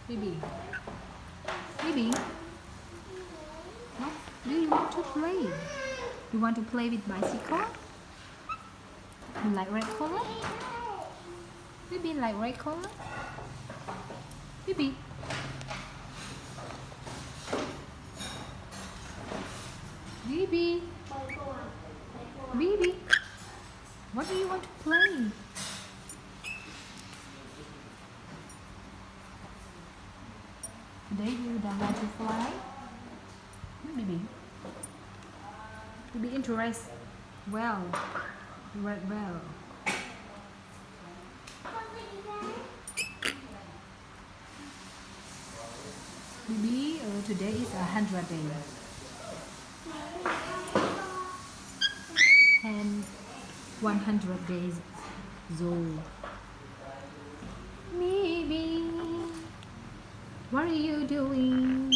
Bibi. Bibi. What do you want to play? You want to play with bicycle? You like red color? Bibi like red color? Bibi. Bibi. Bibi. What do you want to play? Today you don't want to fly? Bibi. Bibi interested. Well. Right, well. Bibi, today is 100 days. And 100 days old. Bibi, what are you doing?